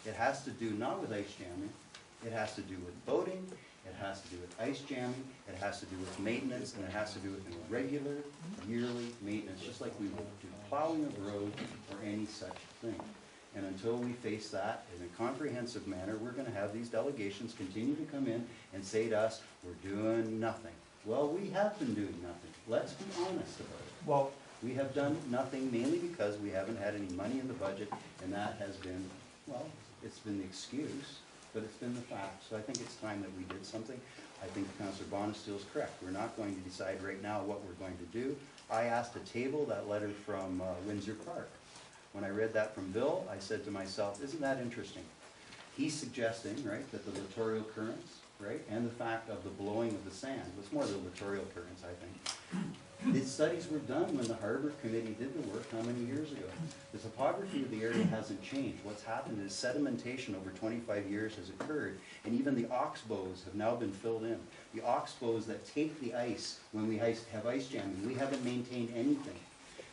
It has to do not with ice jamming, it has to do with boating, it has to do with ice jamming, it has to do with maintenance, and it has to do with regular, yearly maintenance, just like we would do plowing of road or any such thing. And until we face that in a comprehensive manner, we're going to have these delegations continue to come in and say to us, we're doing nothing. Well, we have been doing nothing. Let's be honest about it. Well, we have done nothing mainly because we haven't had any money in the budget, and that has been, well, it's been the excuse, but it's been the fact. So I think it's time that we did something. I think Councillor Bonesteel is correct. We're not going to decide right now what we're going to do. I asked to table that letter from Windsor Park. When I read that from Bill, I said to myself, isn't that interesting? He's suggesting, right, that the littoral currents, right, and the fact of the blowing of the sand, it's more the littoral currents, I think. These studies were done when the Harbor Committee did the work how many years ago? The topography of the area hasn't changed. What's happened is sedimentation over 25 years has occurred, and even the oxbows have now been filled in. The oxbows that take the ice when we have ice jamming, we haven't maintained anything.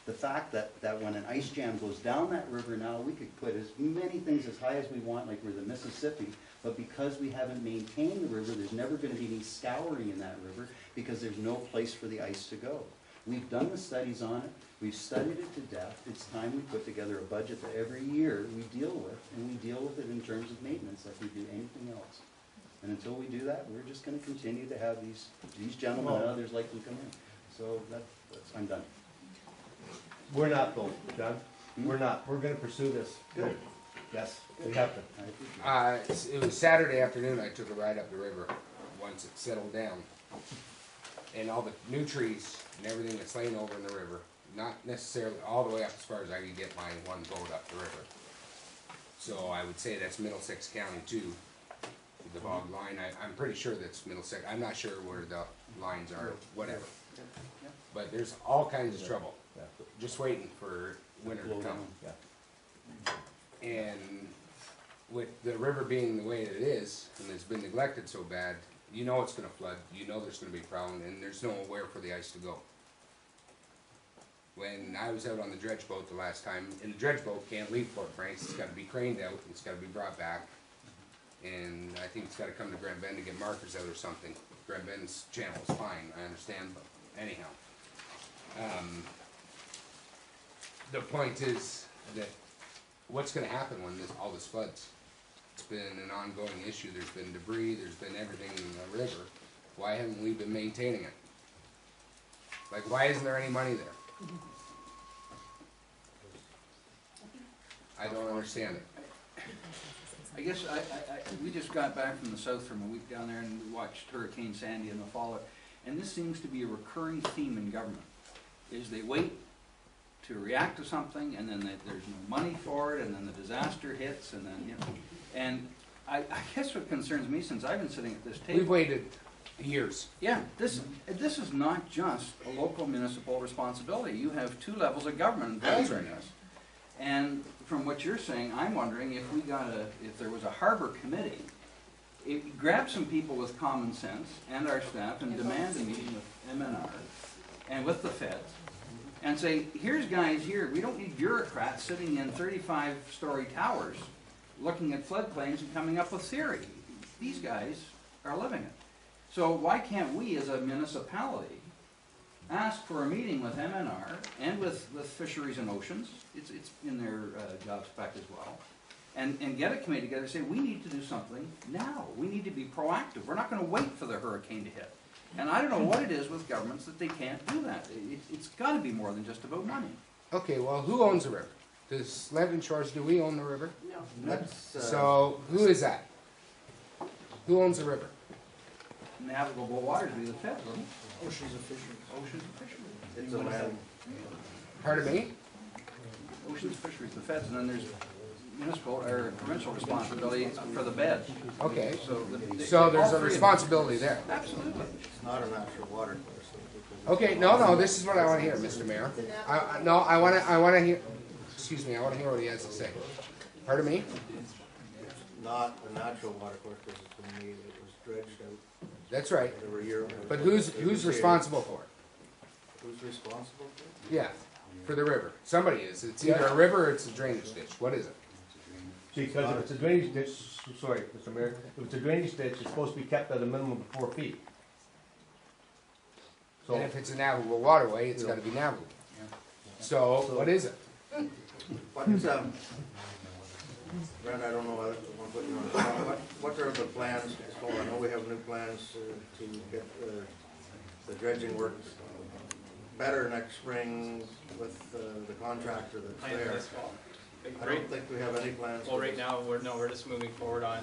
The fact that when an ice jam goes down that river now, we could put as many things as high as we want, like we're the Mississippi, but because we haven't maintained the river, there's never going to be any scouring in that river because there's no place for the ice to go. We've done the studies on it. We've studied it to death. It's time we put together a budget that every year we deal with, and we deal with it in terms of maintenance like we do anything else. And until we do that, we're just going to continue to have these gentlemen and others like them come in. So I'm done. we're not though, John. We're not. We're going to pursue this. Good. Yes, we have to. It was Saturday afternoon. I took a ride up the river once it settled down, and all the new trees and everything that's laying over in the river, not necessarily all the way up as far as I could get my one boat up the river. So I would say that's Middlesex County too, the bog line. I'm pretty sure that's Middlesex. I'm not sure where the lines are, whatever. But there's all kinds of trouble, just waiting for winter to come. And with the river being the way it is, and it's been neglected so bad, you know it's going to flood, you know there's going to be a problem, and there's nowhere for the ice to go. When I was out on the dredge boat the last time, and the dredge boat can't leave Fort Franks, it's got to be craned out, it's got to be brought back, and I think it's got to come to Grand Bend to get markers out or something. Grand Bend's channel is fine, I understand, but anyhow. The point is that what's going to happen when all this floods? It's been an ongoing issue. There's been debris, there's been everything in the river. Why haven't we been maintaining it? Like, why isn't there any money there? I don't understand it. I guess we just got back from the south from a week down there and we watched Hurricane Sandy in the fall. And this seems to be a recurring theme in government, is they wait to react to something and then there's no money for it and then the disaster hits and then, you know. And I guess what concerns me, since I've been sitting at this table. We've waited years. Yeah, this is not just a local municipal responsibility. You have two levels of government involved in this. And from what you're saying, I'm wondering if if there was a harbor committee, grab some people with common sense and our staff and demand a meeting with MNR and with the feds and say, here's guys here, we don't need bureaucrats sitting in 35-story towers looking at floodplains and coming up with theory. These guys are living it. So why can't we as a municipality ask for a meeting with MNR and with Fisheries and Oceans, it's in their job spec as well, and get a committee together and say, we need to do something now. We need to be proactive. We're not going to wait for the hurricane to hit. And I don't know what it is with governments that they can't do that. It's got to be more than just about money. Okay, well, who owns the river? Does London Shores, do we own the river? No. So, who is that? Who owns the river? Navigable waters would be the feds, wouldn't it? Oceans of Fisheries. Oceans and Fisheries. It's a land. Pardon me? Oceans, Fisheries, the feds, and then there's municipal or provincial responsibility for the beds. Okay, So there's a responsibility there. Absolutely. It's not a natural water course. Okay, no, this is what I want to hear, Mr. Mayor. I want to hear, excuse me, I want to hear what he has to say. Pardon me? It's not a natural water course because it's been made, it was dredged out. That's right. Every year. But who's responsible for it? Who's responsible for it? Yeah, for the river. Somebody is. It's either a river or it's a drainage ditch. What is it? Because if it's a drainage ditch, sorry, Mr. Mayor, if it's a drainage ditch, it's supposed to be kept at a minimum of 4 feet. So, And if it's a navigable waterway, it's gotta be navigable. So, what is it? What is, Brent, I don't know, I want to put you on the spot. What are the plans? So I know we have new plans to get the dredging work better next spring with the contractor that's Plan for there. this fall. I don't think we have any plans. Well, for right this. now, we're just moving forward on,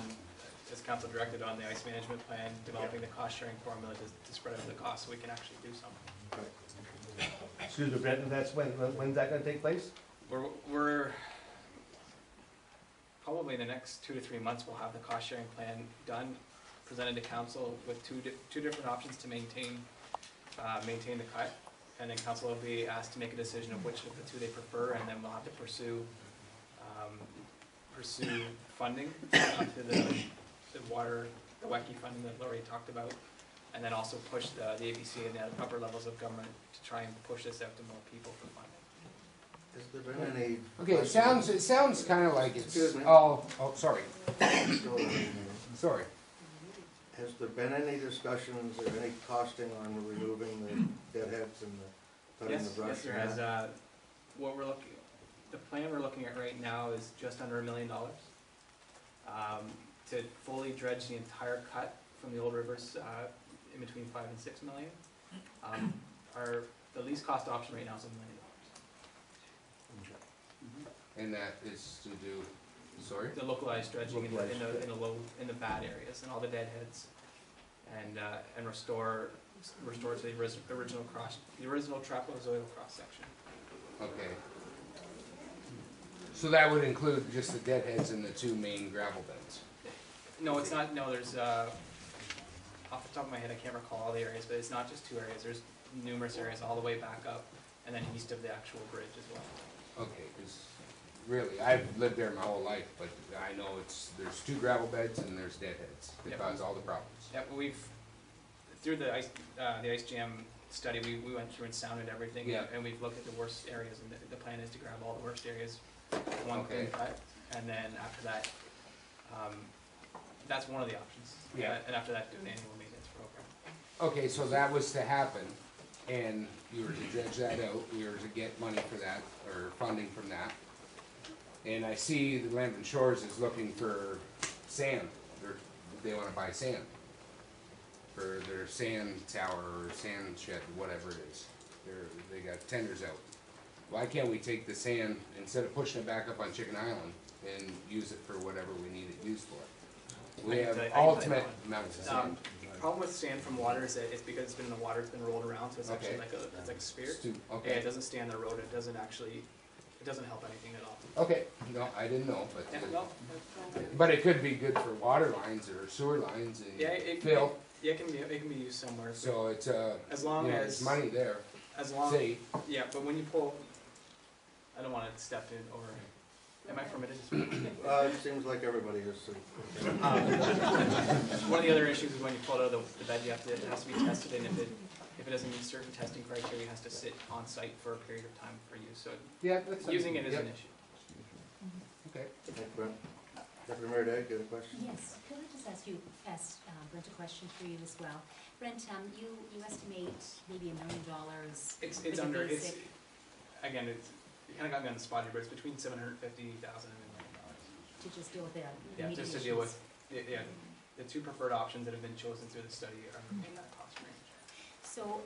as council directed, on the ice management plan, developing the cost sharing formula to spread out the cost so we can actually do something. excuse me, Brenton, that's when's that gonna take place? We're probably in the next 2 to 3 months, we'll have the cost sharing plan done, presented to council with two different options to maintain the cut. And then council will be asked to make a decision of which of the two they prefer, and then we'll have to pursue funding up to the WECI funding that Laurie talked about. And then also push the ABC and the upper levels of government to try and push this out to more people for funding. Has there been any? Okay, it sounds kinda like it's Excuse me. all, oh, sorry, questions? sorry. Has there been any discussions or any costing on removing the deadheads and cutting the Yes, brush? yes, there and has, that? the plan we're looking at right now is just under $1 million. To fully dredge the entire cut from the old rivers, in between 5 and 6 million. The least cost option right now is $1 million. And that is to do, sorry? The localized dredging in Localized in the bad areas and all the deadheads, and restore to the original trapezoidal cross section. Okay. So that would include just the deadheads and the 2 main gravel beds? No, it's not. No, there's off the top of my head, I can't recall all the areas, but it's not just 2 areas. There's numerous areas all the way back up, and then east of the actual bridge as well. Okay, because really, I've lived there my whole life, but I know there's 2 gravel beds and there's deadheads that Yep. cause all the problems. Yeah, well, through the ice jam study, we went through and sounded everything, Yeah. and we've looked at the worst areas, and the plan is to grab all the worst areas, one Okay. clean cut, and then after that, that's one of the options. Yeah. And after that, do an annual maintenance program. Okay, so that was to happen, and you were to dredge that out, we were to get money for that, or funding from that. And I see the Lambton Shores is looking for sand, they wanna buy sand for their sand tower or sand shed, whatever it is. They got tenders out. Why can't we take the sand, instead of pushing it back up on Chicken Island, and use it for whatever we need it used for? We have I- ultimate amounts of sand. Problem with sand from water is that it's because it's been in the water, it's been rolled around, so it's actually Okay. it's like a spear. It's too- Yeah, Okay, it doesn't stay on the road, it doesn't help anything at all. okay, no, I didn't know, Yeah, but, no, but it could be good for water lines or sewer lines and yeah, it fill, can be used somewhere, so it's, as long you know, as, there's money there, safe. yeah, but when you pull, I don't wanna step in over, am I permitted to speak? It seems like everybody is. So. One of the other issues is when you pull it out of the bed, it has to be tested, and if it doesn't meet certain testing criteria, it has to sit on site for a period of time for use, so Yeah, that's. using it is yep, an issue. Okay. Thank you, Brent. Deputy Mayor Day, you have a question? Yes, could I just ask Brent, a question for you as well? Brent, you estimate maybe $1 million. It's for the under, basic- again, you kinda got me on the spot here, but it's between $750,000 and $1 million. To just deal with the Yeah, immediate just to deal issues. with, the 2 preferred options that have been chosen through the study are in that cost range. So,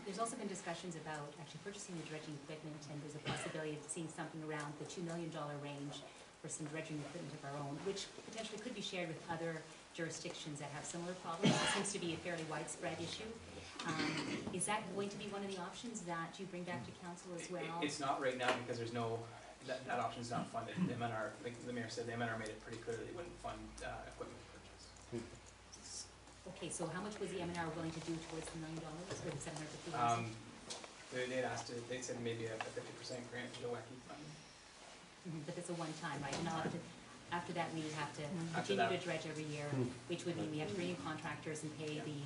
there's also been discussions about actually purchasing the dredging equipment, and there's a possibility of seeing something around the $2 million range for some dredging equipment of our own, which potentially could be shared with other jurisdictions that have similar problems. It seems to be a fairly widespread issue. Is that going to be one of the options that you bring back to council as well? It's not right now because there's no, that option's not funded. The MNR, like the mayor said, the MNR made it pretty clear they wouldn't fund equipment purchase. Okay, so how much was the MNR willing to do towards the $1 million, or the $750,000? They had asked, they said maybe a 50% grant to the WECI fund. But it's a one-time, right? Now, after that, we have to After continue to that- dredge every year, which would mean we have to bring in contractors and pay the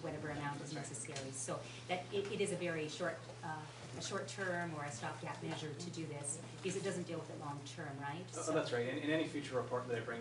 whatever amount is necessary. So that, it is a very short a short-term or a stopgap measure to do this, because it doesn't deal with it long-term, right? Oh, that's right, in any future report that I bring